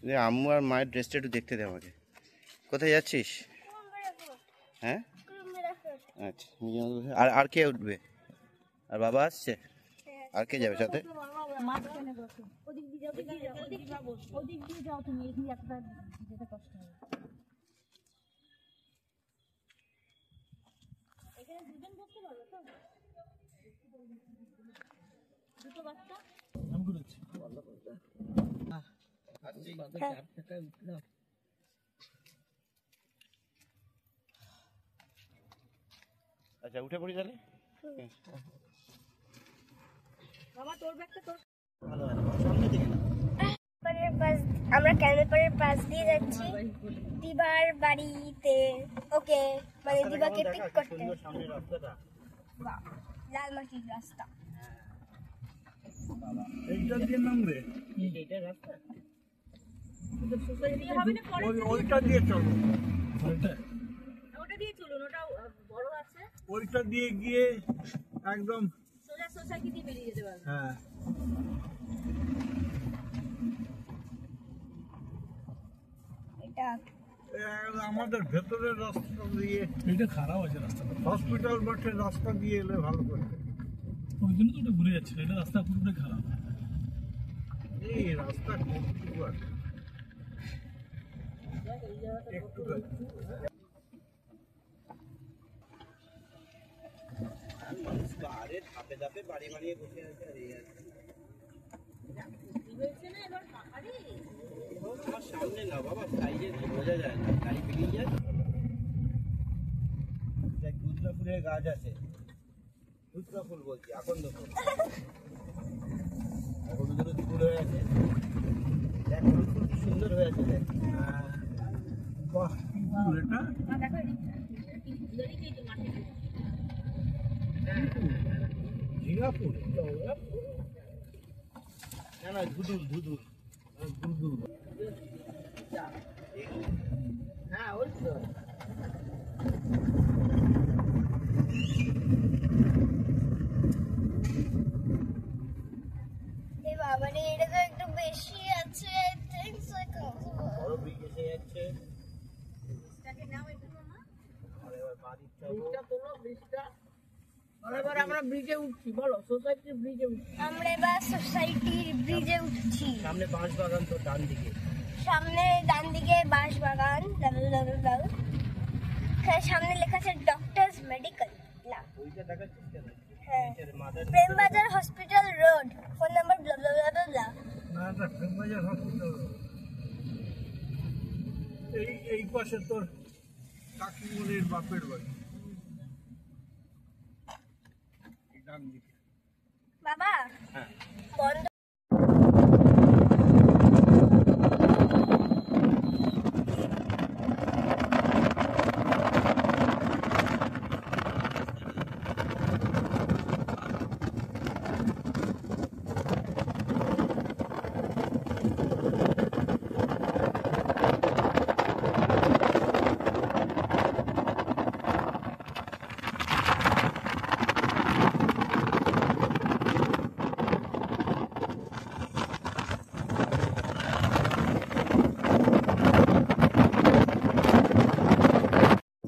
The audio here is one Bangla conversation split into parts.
যে আম্মু আর মায়ের ড্রেসটা একটু দেখতে দে আমাকে। কোথায় যাচ্ছিস? হ্যাঁ আচ্ছা, আর আর কে উঠবে? আর বাবা আসছে? আর কে যাবে সাথে? আচ্ছা উঠে পড়ি তাহলে। আমরা ক্যামেপারের পাশ দিয়ে যাচ্ছি দিবার বাড়িতে। ওকে মানে দিবাকে পিক করতে। লাল মাটির রাস্তা। এইটা দিয়ে নামবে? এইটা রাস্তা ওইটা দিয়ে চলো, ওটা দিয়ে চলুন, ওটা বড় আছে। ওইটা দিয়ে গিয়ে একদম সোজা সোসাইটি দিয়ে বেরিয়ে যেতে পারবে। হ্যাঁ এটা আমাদের ভেতরের রাস্তা দিয়ে। এটা খারাপ আছে রাস্তাটা, হসপিটাল মাঠের রাস্তা দিয়ে এলে ভালো করে। ওই জন্য তো ওটা ঘুরে যাচ্ছে, এটা রাস্তা পুরোটাই খারাপ। এই রাস্তা একটু ধাপে ধাপে বাড়ি বানিয়ে বসে আছে। আমার সামনে না বাবা, সাইডে বোঝা যায় না, গাড়ি বেরিয়ে যায়। দেখ দুধরা ফুলের গাছ আছে, দুধরা ফুল বলছি, আকন্দ ফুল। হলুদ হলুদ ফুল হয়ে আছে, দেখ হলুদ ফুল কি সুন্দর হয়ে আছে। দেখ বাহ, এটা ঝিঙা ফুল না না, ধুদুল ধুদুল ধুদুল। হ্যাঁ ওই তো এই বাবা রে, এটা তো একটু বেশি আছে। I think so. বড় ব্রিজ এসে যাচ্ছে। এটাকে নাও একটু না। আর এবার বাড়ির ব্রিজটা তোলো, ব্রিজটা। এবার আমরা ব্রিজে উঠছি, বলো সোসাইটির ব্রিজে উঠছি। আমরা এবার সোসাইটির ব্রিজে উঠছি। সামনে বাঁশ বাগান, তো ডান দিকে। সামনে ডান দিকে বাঁশ বাগান। সামনে লেখা আছে ডক্টরস মেডিকেল। না ওইটা দেখাচ্ছিস কেন? হ্যাঁ, mother Prembazar hospital road, phone number blah blah blah blah. না, এটা প্রেমবাজার হসপিটাল। এই পাশে তোর কাকিমুনির বাপের বাড়ি, ডান দিকে। বাবা হ্যাঁ বন্ধ।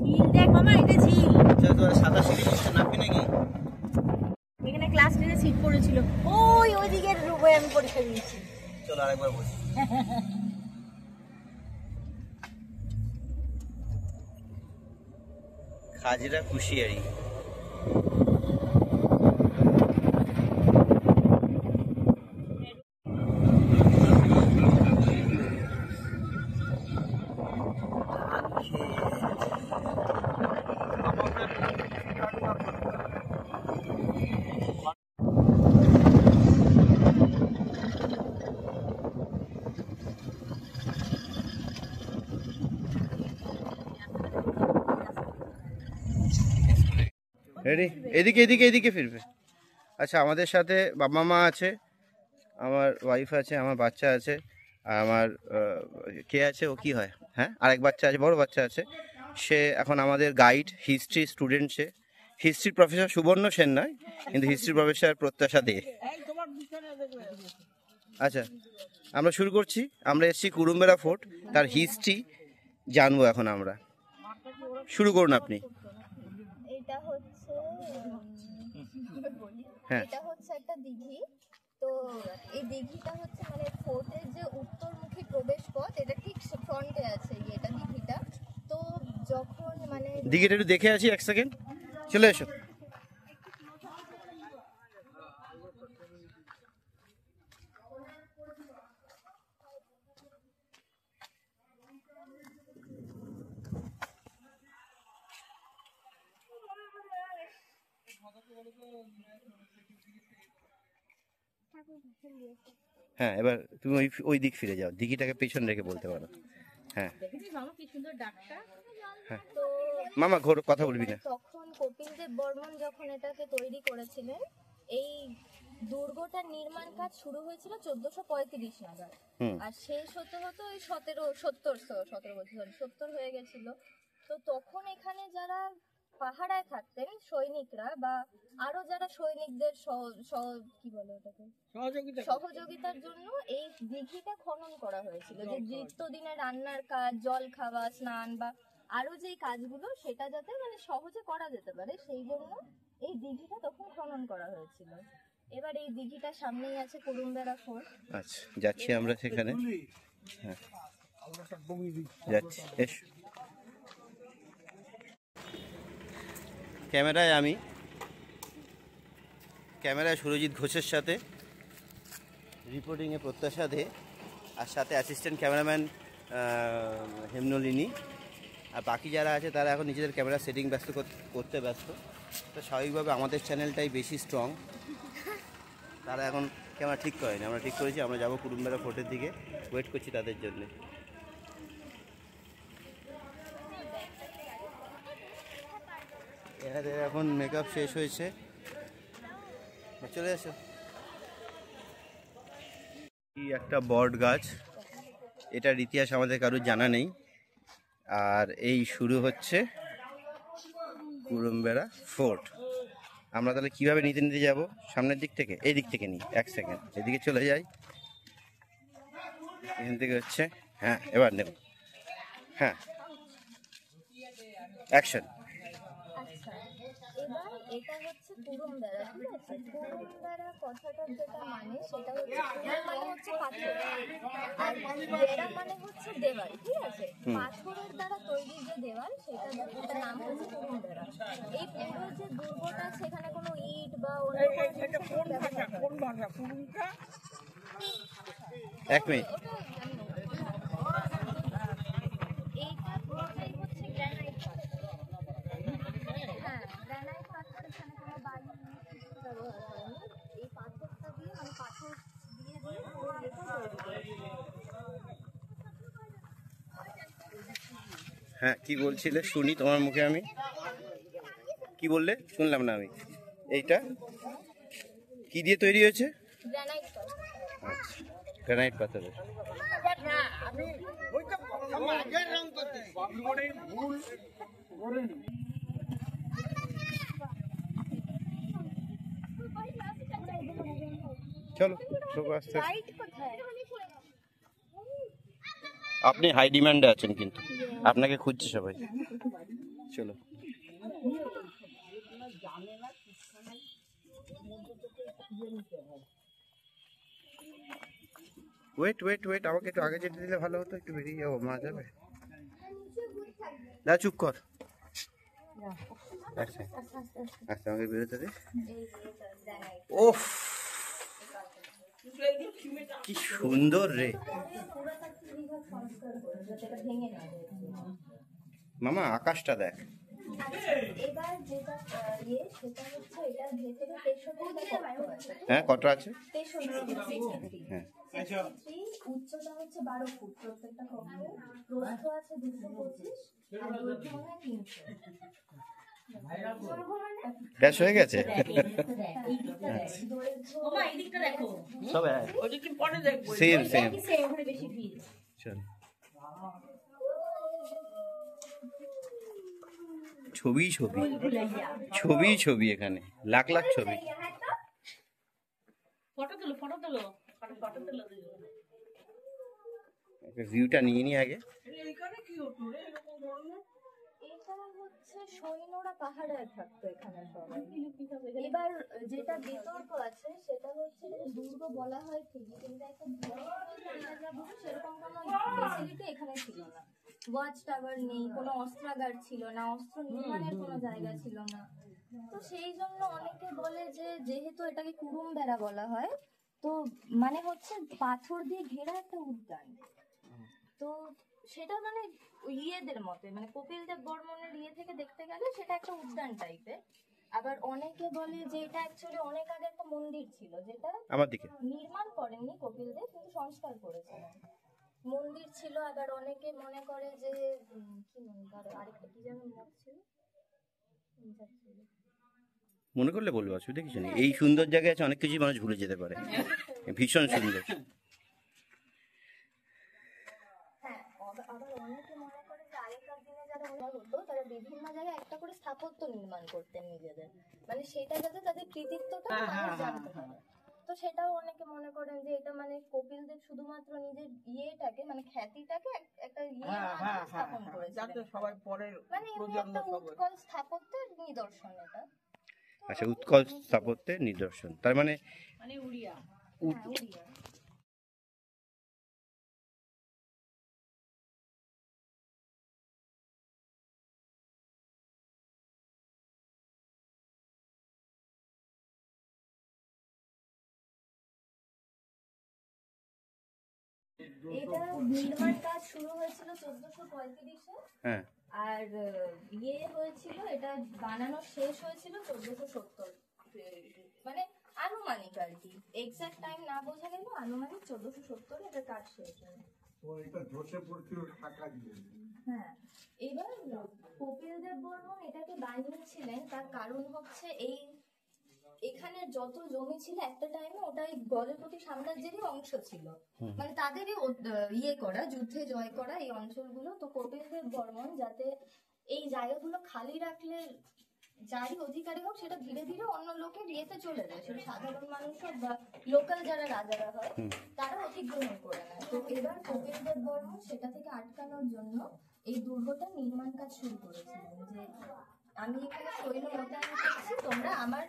ঝিল দেখ মামা, এটা ঝিল। আচ্ছা, তো সাদা সিঁড়ি নামবি নাকি? এখানে ক্লাস 10 সিট পড়েছিল, ওই দিকের রুমে আমি পরীক্ষা দিয়েছি। চলো আরেকবার বসি। খাজরা কুশিয়ারি। রেডি? এদিকে এদিকে এদিকে ফিরবে। আচ্ছা, আমাদের সাথে বাবা মা আছে, আমার ওয়াইফ আছে, আমার বাচ্চা আছে, আর আমার কে আছে, ও কি হয়, হ্যাঁ আরেক বাচ্চা আছে, বড় বাচ্চা আছে। সে এখন আমাদের গাইড, হিস্ট্রি স্টুডেন্ট। সে হিস্ট্রির প্রফেসর সুবর্ণ সেন নয়, কিন্তু হিস্ট্রি প্রফেসর প্রত্যাশা দে। আচ্ছা, আমরা শুরু করছি। আমরা এসেছি কুরুম্বেরা ফোর্ট, তার হিস্ট্রি জানবো এখন আমরা। শুরু করুন আপনি। এটা হচ্ছে হ্যাঁ। এটা হচ্ছে একটা দিঘি। তো এই দিঘিটা হচ্ছে মানে ফোর্টের যে উত্তরমুখী প্রবেশ পথ, এটা ঠিক ফ্রন্টে আছে এটা দিঘিটা। তো যখন মানে দিঘিটা একটু দেখে আছি, এক সেকেন্ড, চলে এসো। হ্যাঁ, এবার তুমি ওই ওই দিক ফিরে যাও, দিঘিটাকে পেছন রেখে বলতে পারো। হ্যাঁ দেখেছিস মামা কি সুন্দর ডাকটা? তো মামা, ঘোর কথা বলবি না। তখন কপিলদেব বর্মন যখন এটাকে তৈরি করেছিলেন, এই দুর্গটার নির্মাণ কাজ শুরু হয়েছিল 1435 নাগাদ। হুম। আর শেষ হতে হতো ওই 17 হয়ে গেছিল। তো তখন এখানে যারা পাহারায় থাকতেন সৈনিকরা, বা আরো যারা সৈনিকদের কি বলে ওটাকে সহযোগিতার জন্য এই দিঘিটা খনন করা হয়েছিল, যে নিত্যদিনে রান্নার কাজ, জল খাওয়া, স্নান বা আরো যে কাজগুলো সেটা যাতে মানে সহজে করা যেতে পারে, সেই জন্য এই দিঘিটা তখন খনন করা হয়েছিল। এবার এই দিঘিটার সামনেই আছে কুরুম্বেরা ফোর্ট। আচ্ছা, যাচ্ছি আমরা সেখানে। হ্যাঁ, যাচ্ছি, এসো। ক্যামেরায় আমি, ক্যামেরায় সুরজিৎ ঘোষের সাথে, রিপোর্টিংয়ে প্রত্যাশা দে, আর সাথে অ্যাসিস্ট্যান্ট ক্যামেরাম্যান হেমনলিনী। আর বাকি যারা আছে তারা এখন নিজেদের ক্যামেরা সেটিং করতে ব্যস্ত। তো স্বাভাবিকভাবে আমাদের চ্যানেলটাই বেশি স্ট্রং, তারা এখন ক্যামেরা ঠিক করেনি, আমরা ঠিক করেছি। আমরা যাবো কুরুম্বেরা ফোর্টের দিকে, ওয়েট করছি তাদের জন্য। এদের এখন মেকআপ শেষ হয়েছে, চলে এসো। কি একটা বট গাছ, এটার ইতিহাস আমাদের কারোর জানা নেই। আর এই শুরু হচ্ছে কুরুম্বেরা ফোর্ট। আমরা তাহলে কিভাবে নিতে নিতে যাব? সামনের দিক থেকে, এই দিক থেকে নিই, এক সেকেন্ড, এদিকে চলে যাই। এখান থেকে হচ্ছে, হ্যাঁ এবার নেব, হ্যাঁ অ্যাকশন। আচ্ছা, এবার এটা হচ্ছে কুরুম্বেরা, ঠিক আছে? কুরুম্বেরা কথাটার যেটা মানে সেটা হচ্ছে, কুরুম মানে হচ্ছে পাথর, আর বেড়া মানে হচ্ছে দেওয়াল, ঠিক আছে? পাথরের দ্বারা তৈরি যে দেওয়াল, সেটার নাম হচ্ছে কুরুম্বেরা। এই পুরো যে দুর্গটা, সেখানে কোনো ইট বা অন্য কোনো জিনিসের কোনো ব্যবহার হয় না। এক মিনিট, এইটা পুরোটাই হচ্ছে গ্রানাইট পাথর। হ্যাঁ, গ্রানাইট পাথর, এখানে কোনো বালি কিছু ব্যবহার হয়নি। এই পাথরটা দিয়ে মানে পাথর দিয়ে দিয়ে পুরো এটা তৈরি করেছে। হ্যাঁ কি বলছিলে শুনি তোমার মুখে আমি। কি বললে শুনলাম না আমি। এইটা কি দিয়ে তৈরি হয়েছে? গ্রানাইট পাথর। আচ্ছা, গ্রানাইট পাথরের। চলো ঢোকো আস্তে আস্তে। লাইট কোথায়? আপনি হাই ডিমান্ডে আছেন, কিন্তু আপনাকে খুঁজছে সবাই। চলো। ওয়েট ওয়েট ওয়েট, আমাকে একটু আগে যেতে দিলে ভালো হতো, একটু বেরিয়ে যাবো, মা যাবে। না চুপ কর, আচ্ছা আচ্ছা, আমাকে বেরোতে দে। ওফ, কি সুন্দর রে মামা, আকাশটা দেখ। এবার যেটা সেটা হচ্ছে এটার ভেতরে 63টা কক্ষ আছে। হ্যাঁ কটা আছে? 63। হ্যাঁ উচ্চতা হচ্ছে 12 ফুট প্রত্যেকটা কক্ষে, প্রস্থ আছে 225 আর দৈর্ঘ্য মানে 300। ব্যাস হয়ে গেছে। মামা এই দিকটা দেখো, সব সেম সেম। ওখানে বেশি ভিড়। চল, ছবি ছবি ছবি ছবি, এখানে লাখ লাখ ছবি। ফটো তোলো ফটো তোলো। ভিউটা নিয়ে নি আগে। এইখানে কি হতো রে এরকম ধরনের? এটা হচ্ছে সৈন্যরা পাহাড়ে থাকতো এখানে সবাই। এবার যেটা বিতর্ক আছে সেটা হচ্ছে যে দুর্গ বলা হয় ঠিকই, কিন্তু একটা দুর্গ বলতে যা বুঝি সেরকম কোনো ফেসিলিটি এখানে ছিল না। ওয়াচ টাওয়ার নেই, কোনো অস্ত্রাগার ছিল না, অস্ত্র নির্মাণের কোনো জায়গা ছিল না। তো সেই জন্য অনেকে বলে যে যেহেতু এটাকে কুরুম বেড়া বলা হয়, তো মানে হচ্ছে পাথর দিয়ে ঘেরা একটা উদ্যান। তো সেটা মানে ইয়েদের মতে, মানে কপিল দেব বর্মনের ইয়ে থেকে দেখতে গেলে সেটা একটা উদ্যান টাইপের। আবার অনেকে বলে যে এটা অ্যাকচুয়ালি অনেক আগে একটা মন্দির ছিল, যেটা আমার দিকে নির্মাণ করেননি কপিল দেব, কিন্তু সংস্কার করেছিলেন। মন্দির ছিল। আবার অনেকে মনে করে যে কি মন্দির, আরেকটা কি যেন নাম ছিল, মনে করলে বলবো, অসুবিধা কিছু নেই। এই সুন্দর জায়গায় আছে, অনেক কিছু মানুষ ভুলে যেতে পারে। ভীষণ সুন্দর। হ্যাঁ, আবার অনেকে মনে করে যে আগেকার দিনে যারা হতো তারা বিভিন্ন জায়গায় একটা করে স্থাপত্য নির্মাণ করতেন নিজেদের, মানে সেটা যাতে তাদের কৃতিত্বটা মানুষ জানতে পারে। তো সেটাও অনেকে মনে করেন যে এটা মানে কপিল দেব শুধুমাত্র নিজের ইয়েটাকে মানে খ্যাতিটাকে একটা স্থাপন করেছিলেন, যাতে সবাই পরের মানে এমনি একটা উৎকল স্থাপত্যের নিদর্শন এটা। আচ্ছা, উৎকল স্থাপত্যের নিদর্শন, তার মানে উড়িয়া। হ্যাঁ, উড়িয়া। এটা নির্মাণ কাজ শুরু হয়েছিল 1435-এ। হ্যাঁ, আর ইয়ে হয়েছিল, এটা বানানো শেষ হয়েছিল 1470, মানে আনুমানিক আর কি, এক্সাক্ট টাইম না বোঝা গেল, আনুমানিক 1470-এ এটা কাজ শেষ হয়। তো এটা ধসে পড়ছিল টাকা দিয়ে। হ্যাঁ, এবার কপিল দেব বর্মন এটাকে বানিয়েছিলেন, তার কারণ হচ্ছে এই এখানে যত জমি ছিল একটা টাইমে ওটাই গজপতি সাম্রাজ্যেরই অংশ ছিল, মানে তাদেরই ইয়ে করা, যুদ্ধে জয় করা এই অঞ্চলগুলো। তো কপিল দেব বর্মন যাতে এই জায়গাগুলো খালি রাখলে যারই অধিকারী হোক সেটা ধীরে ধীরে অন্য লোকের ইয়েতে চলে যায়, সেটা সাধারণ মানুষ হোক বা লোকাল যারা রাজারা হয় তারা অধিগ্রহণ করে নেয়। তো এবার কপিল দেব বর্মন সেটা থেকে আটকানোর জন্য এই দুর্গটা নির্মাণ কাজ শুরু করেছিলেন, যে আমি এখানে সৈন্য মোতায়েন করছি, তোমরা আমার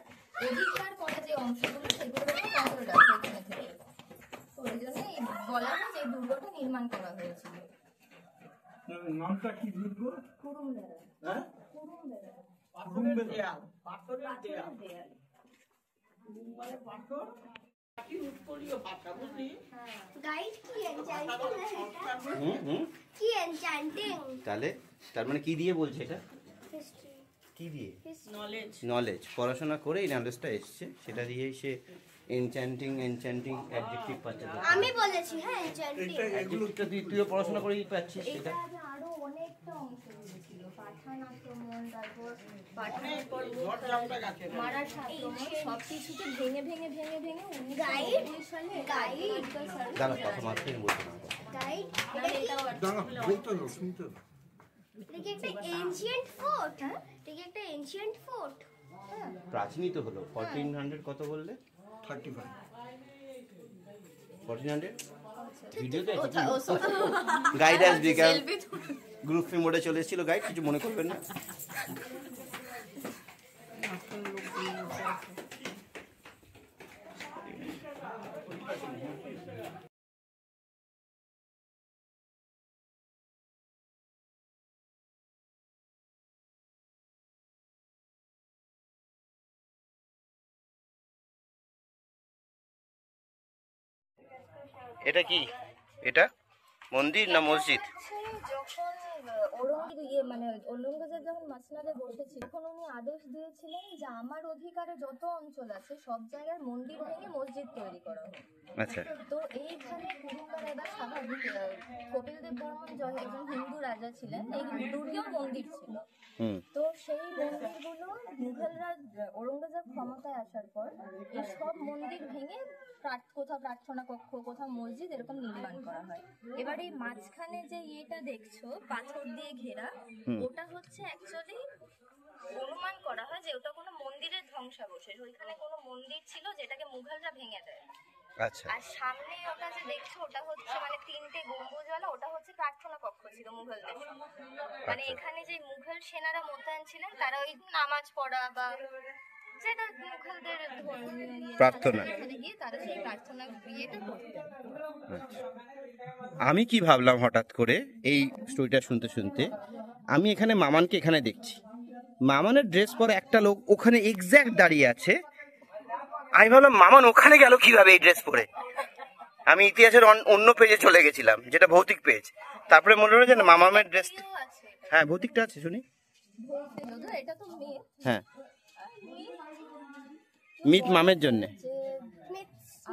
অধিকার করা যে অংশগুলো সেগুলো নজর রাখো এখানে থেকে। তো ওই জন্য এই বলা হয় যে এই দুর্গটা নির্মাণ করা হয়েছিল। নামটা কি দুর্গ? কুরুম বেড়া। হ্যাঁ, কুরুম বেড়া। পাথরের দেয়াল। পাথরের দেয়াল পাথরের দেয়াল। মানে পাথর কি উৎকলীয় ভাষা বুঝলি? গাইড কি এনচ্যান্টিং है এটা? হুম হুম। কি এনচ্যান্টিং? তাহলে তার মানে কি দিয়ে বলছে এটা? হিস্ট্রি। কি দিয়ে? নলেজ। নলেজ, পড়াশোনা করে এই নলেজটা এসছে, সেটা দিয়েই সে এনচ্যান্টিং অ্যাডজেক্টিভ পাচ্ছে। আমি বলেছি হ্যাঁ এনচ্যান্টিং। অ্যাডজেক্টিভটা তুইও পড়াশোনা করেই পাচ্ছিস সেটা। এটা আগে আরো অনেকটা অংশ ছিল, পাঠান আক্রমণ, তারপর পাঠান পর্বত, মারাঠা আক্রমণ, সবকিছুকে ভেঙে ভেঙে ভেঙে ভেঙে গাইড? 1919 সালে গাইড? দাঁড়া, কথা মাত্রই বলতে না। গাইড? এটাও দাঁড়া, বলতে দাও, শুনতে দাও। এটা কি একটা এনশিয়েন্ট ফোর্ট? হ্যাঁ, এটা কি একটা এনশিয়েন্ট ফোর্ট? প্রাচীনই তো হলো। 1400 কত বললে? 35 1400 ভিডিওতে গাইড আসবে, কারণ গ্রুপ মোডে চলে এসেছিল গাইড, কিছু মনে করবেন না। এটা কি? এটা মন্দির না মসজিদ? যখন ঔরঙ্গজেব মানে ঔরঙ্গজেব যখন মাসনাদে বসেছিল তখন উনি আদেশ দিয়েছিলেন যে আমার অধিকারে যত অঞ্চল আছে সব জায়গায় মন্দির ভেঙে মসজিদ তৈরি করা হোক। আচ্ছা, তো এইখানে কুরুম্বার এবার স্বাভাবিক, কপিল দেব বর্মন একজন হিন্দু রাজা ছিলেন, এই দুর্গেও মন্দির ছিল। হুম, তো সেই মন্দিরগুলো মুঘলরা ঔরঙ্গজেব ক্ষমতায় আসার পর এই সব মন্দির ভেঙে কোথাও প্রার্থনা কক্ষ, কোথাও মসজিদ এরকম নির্মাণ করা হয়। এবার এই মাঝখানে যে ইয়েটা দেখছো পাথর দিয়ে ঘেরা, ওটা হচ্ছে অ্যাকচুয়ালি অনুমান করা হয় যে ওটা কোনো মন্দিরের ধ্বংসাবশেষ, ওইখানে কোনো মন্দির ছিল যেটাকে মুঘলরা ভেঙে দেয়। আচ্ছা আর সামনে ওটা যে দেখছো ওটা হচ্ছে মানে 3টে গম্বুজওয়ালা, ওটা হচ্ছে প্রার্থনা কক্ষ ছিল মুঘলদের। মানে এখানে যে মুঘল সেনারা মোতায়েন ছিলেন তারা ওই নামাজ পড়া বা যেটা মুঘলদের প্রার্থনা। এখানে গিয়ে তারা সেই প্রার্থনা ইয়েটা করতেন। আমি কি ভাবলাম হঠাৎ করে এই স্টোরিটা শুনতে শুনতে, আমি এখানে মামানকে এখানে দেখছি, মামানের ড্রেস পরে একটা লোক ওখানে এক্স্যাক্ট দাঁড়িয়ে আছে। আমি ভাবলাম মামান ওখানে গেল কিভাবে এই ড্রেস পরে। আমি ইতিহাসের অন্য পেজে চলে গেছিলাম, যেটা ভৌতিক পেজ। তারপরে মনে হলো যে না, মামামের ড্রেস। এও আছে এটা। হ্যাঁ, ভৌতিকটা আছে, শুনি। যদিও এটা তো মেয়ে, হ্যাঁ, মিত মামের জন্যে। যে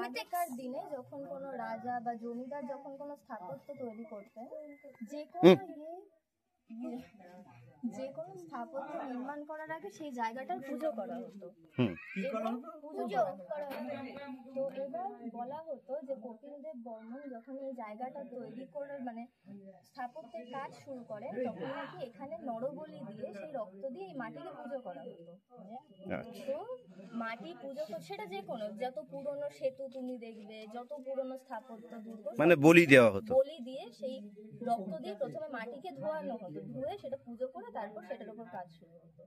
আগেকার দিনে যখন কোনো রাজা বা জমিদার যখন কোনো স্থাপত্য তৈরি করতেন, যে কোনো স্থাপত্য নির্মাণ করার আগে সেই জায়গাটার পুজো করা হতো। এবং পুজো করা হতো। তো এবার বলা হতো যে কপিলদেব বর্মন যখন এই জায়গাটা তৈরি করে মানে স্থাপত্যের কাজ শুরু করেন, তখন নাকি এখানে নরবলি দিয়ে সেই রক্ত দিয়ে এই মাটিকে পুজো করা হতো। তো মাটি পুজো তো সেটা যে কোনো, যত পুরনো সেতু তুমি দেখবে, যত পুরনো স্থাপত্য দুর্গ, মানে বলি দেওয়া হতো। বলি দিয়ে সেই রক্ত দিয়ে প্রথমে মাটিকে ধোয়ানো হতো, ধুয়ে সেটা পুজো করে তারপর সেটার উপর কাজ শুরু হতো।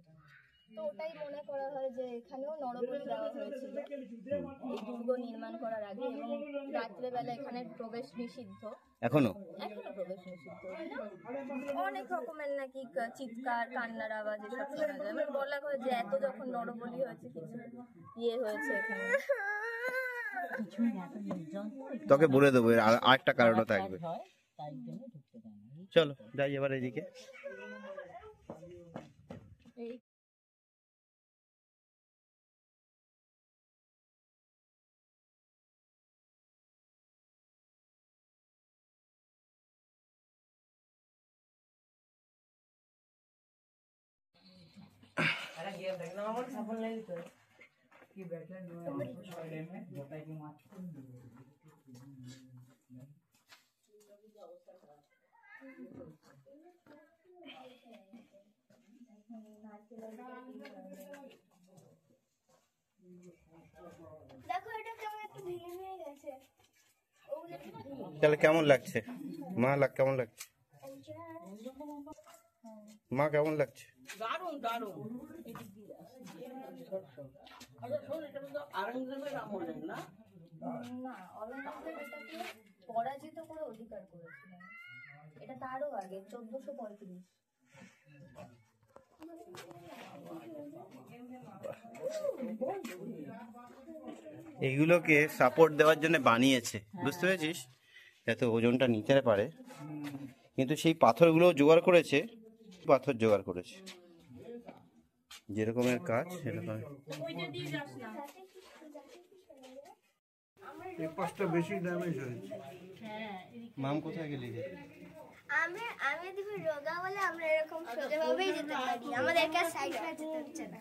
তো ওটাই মনে করা হয় যে এখানেও নরবলি দেওয়া হয়েছিল এই দুর্গ নির্মাণ করার আগে। এবং রাত্রেবেলা এখানে প্রবেশ নিষিদ্ধ, এখনো প্রবেশ নিষিদ্ধ। অনেক রকমের নাকি চিৎকার কান্নার আওয়াজ এসব শোনা যায়। মানে বলা হয় যে এত যখন নরবলি হয়েছে কিছু ইয়ে হয়েছে এখানে। কিছুই না, তো নির্জন তো, একটু তোকে বলে দেবো, আরেকটা কারণও থাকবে। হয়, তাই জন্য ঢুকতে দেয় না। চলো যাই এবার এদিকে। দেখো এটা কেমন একটু ভেঙে ভেঙে গেছে। তাহলে কেমন লাগছে মা? কেমন লাগছে মা? কেমন লাগছে? দারুণ দারুণ। আচ্ছা শোন, এটা তো আরঙ্গজেবের আমলের না? না, অলঙ্কারদের এটাকে পরাজিত করে অধিকার করেছিলেন। এটা তারও আগে 1435। এইগুলোকে সাপোর্ট দেওয়ার জন্য বানিয়েছে, বুঝতে পেরেছিস, যাতে ওজনটা নিতে পারে। কিন্তু সেই পাথরগুলো জোগাড় করেছে, পাথর জোগাড় করেছে, যেরকমের কাজ সেরকম। এই পাশটা বেশি ড্যামেজ হয়েছে। মাম কোথায় গেলি রে? আমি দিব রোগা বলে আমরা এরকম সোজাভাবেই যেতে পারি, আমাদেরকে সাইড সাইড যেতে হচ্ছে না।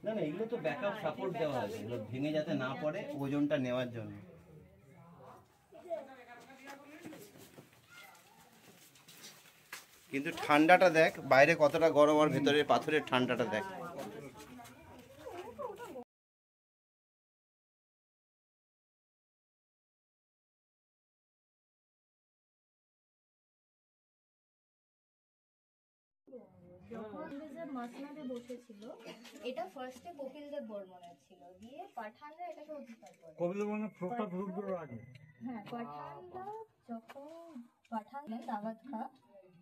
না না, এগুলো তো ব্যাকআপ সাপোর্ট দেওয়া আছে, এগুলো ভেঙে যাতে না পড়ে ওজনটা নেওয়ার জন্য। কিন্তু ঠান্ডাটা দেখ, বাইরে কতটা গরম আর ভেতরে পাথরের ঠান্ডাটা দেখ। যখন ইংরেজরা মাসনাদে বসেছিল, এটা ফার্স্টে কপিলদেব বর্মনের ছিল, দিয়ে পাঠানরা এটাকে অধিকার করে। কবিতা মানে প্রতাপ রুদ্র আগে। হ্যাঁ, পাঠানরা যখন পাঠান দাওয়াত খা,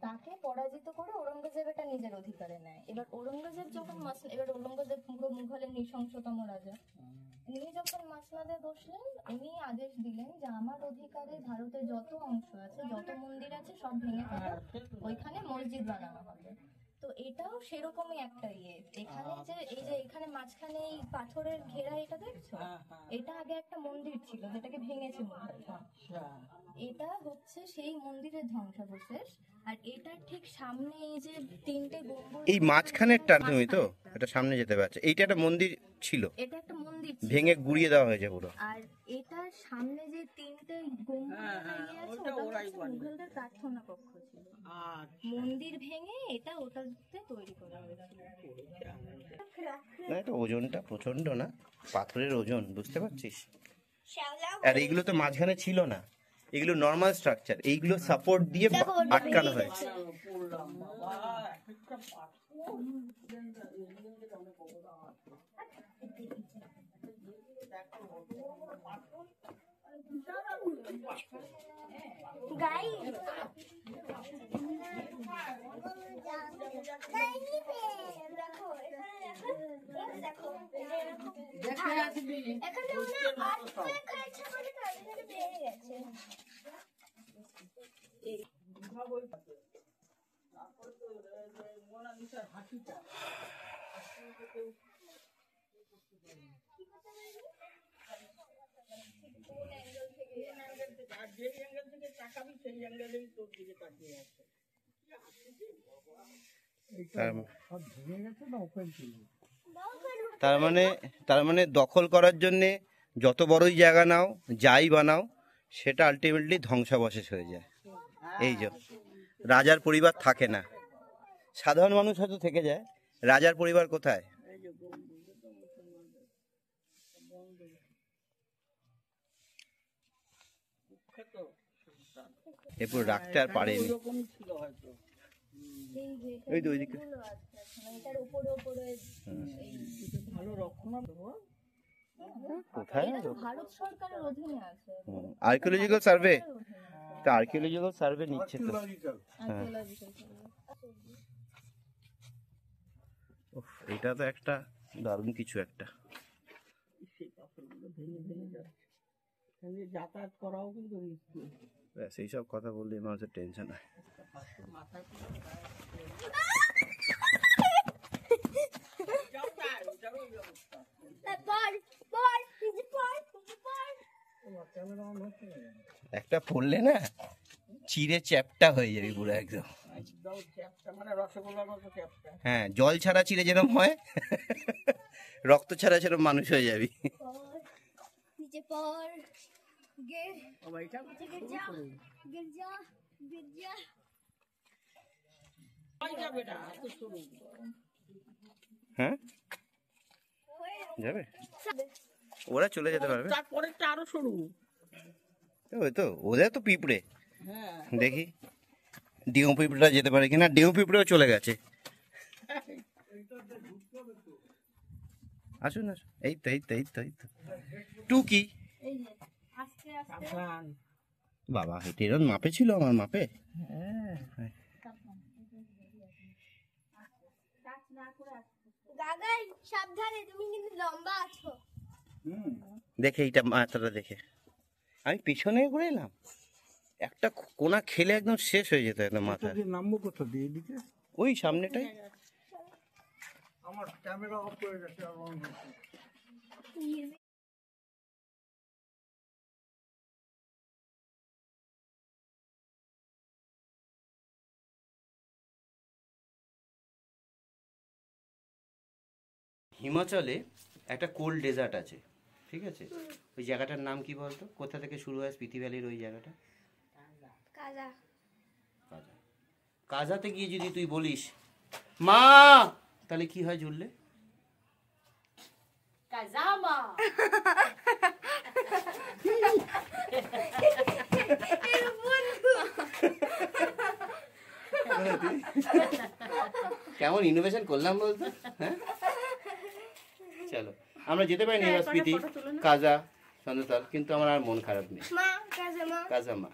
তাকে পরাজিত করে ঔরঙ্গজেব এটা নিজের অধিকারে নেয়। এবার ঔরঙ্গজেব যখন এবার ঔরঙ্গজেব পুরো মুঘলের নৃশংসতম রাজা, উনি যখন মাসনাদে বসলেন, উনি আদেশ দিলেন যে আমার অধিকারে ভারতের যত অংশ আছে, যত মন্দির আছে সব ভেঙে ফেলে ওইখানে মসজিদ বানানো হবে। তো এটাও সেরকমই একটা ইয়ে। এখানে যে এই যে এখানে মাঝখানে এই পাথরের ঘেরা এটা দেখছো, এটা আগে একটা মন্দির ছিল যেটাকে ভেঙেছে মুঘলরা। এটা হচ্ছে সেই মন্দিরের ধ্বংসাবশেষ। আর এটার ঠিক সামনে এই যে 3টে গম্বুজ, এই মাঝখানেরটা তুমি তো এটা সামনে যেতে পারছে, এইটা একটা মন্দির ছিল, এটা একটা মন্দির ছিল। ভেঙে গুড়িয়ে দেওয়া হয়েছে পুরো। আর এটার সামনে যে 3টে গম্বুজ ইয়ে আছে, ওটা হচ্ছে মুঘলদের প্রার্থনা কক্ষ ছিল। মন্দির ভেঙে এটা ওটাতে তৈরি করা হয়েছিল। না, এটা ওজনটা প্রচন্ড না, পাথরের ওজন, বুঝতে পারছিস? শ্যাওলা আর এইগুলো তো মাঝখানে ছিল না, এগুলো নর্মাল স্ট্রাকচার, এইগুলো সাপোর্ট দিয়ে আটকানো হয়েছে। পড়লাম বাবা একটা পাথর গাই দেখো এখানে দেখো এখানে বেড়ে গেছে। আর যে অ্যাঙ্গেল থেকে তাকাবি সেই অ্যাঙ্গেলেই তোর দিকে তাকিয়ে আছে। সব ভেঙে গেছে না ওপেন ছিল? তার মানে দখল করার জন্যে যত বড়ই জায়গা নাও, যাই বানাও, সেটা আলটিমেটলি ধ্বংসাবশেষ হয়ে যায়। এই যে রাজার পরিবার থাকে না, সাধারণ মানুষ হয়তো থেকে যায়, রাজার পরিবার কোথায়? এরপর রাখতে আর পারেনি। এরকমই ছিল হয়তো। ওই তো ওইদিকে এটার উপরে উপরে ভালো রক্ষণাবেক্ষণ কোথায়? এটা তো ভারত সরকারের অধীনে আছে। আর্কিওলজিক্যাল সার্ভে, তা আর্কিওলজিক্যাল সার্ভে নিচ্ছে তো। উফ, এটা তো একটা দারুণ কিছু একটা। সেই পাথরগুলো ভেঙে ভেঙে যাচ্ছে, এখানে যাতায়াত করাও কিন্তু রিস্কি। ব্যাস এইসব কথা বললে মানুষের টেনশন হয়। মাথা একটা পড়লে না চিড়ে চ্যাপটা হয়ে যাবে পুরো একদম। একদম চ্যাপটা, মানে রসগোল্লার মতো চ্যাপটা। হ্যাঁ, জল ছাড়া চিড়ে যেরকম হয়, রক্ত ছাড়া সেরকম মানুষ হয়ে যাবি। নিচে পর বাবা এটা গির্জা গির্জা গির্জা পাই যাবে না, এত সরু। হ্যাঁ যাবে, ওরা চলে যেতে পারবে। তারপরেরটা আরো সরু। ওই তো ওদের তো পিঁপড়ে, হ্যাঁ দেখি ডিউ পিঁপড়েটা যেতে পারে কিনা। ডিউ পিঁপড়েও চলে গেছে। আসুন আসুন, এই তো এই তো এই তো এই তো টুকি। সাবধান। বাবা এটা এরকম মাপে ছিল, আমার মাপে। গাগাই সাবধানে, তুমি কিন্তু লম্বা আছো। দেখে এইটা মাথাটা দেখে আমি পিছনে ঘুরে এলাম, একটা কোনা খেলে একদম শেষ হয়ে যেত একদম মাথা। নামবো কোথা দিয়ে? এদিকে ওই সামনেটাই। আমার ক্যামেরা অফ করে গেছে আর অন হচ্ছে। হিমাচলে একটা কোল্ড ডেজার্ট আছে, ঠিক আছে? ওই জায়গাটার নাম কি বলতো? কোথা থেকে শুরু হয় স্পিতি ভ্যালির ওই জায়গাটা? কাজা কাজা। কাজাতে গিয়ে যদি তুই বলিস মা, তাহলে কি হয় জুড়লে? কাজামা। কেমন ইনোভেশন করলাম বলতো? হ্যাঁ চলো, আমরা যেতে পারিনি এবার স্পিতি, কাজা, সন্ধ্যতাল, কিন্তু আমার আর মন খারাপ নেই। মা কাজা মা কাজা মা।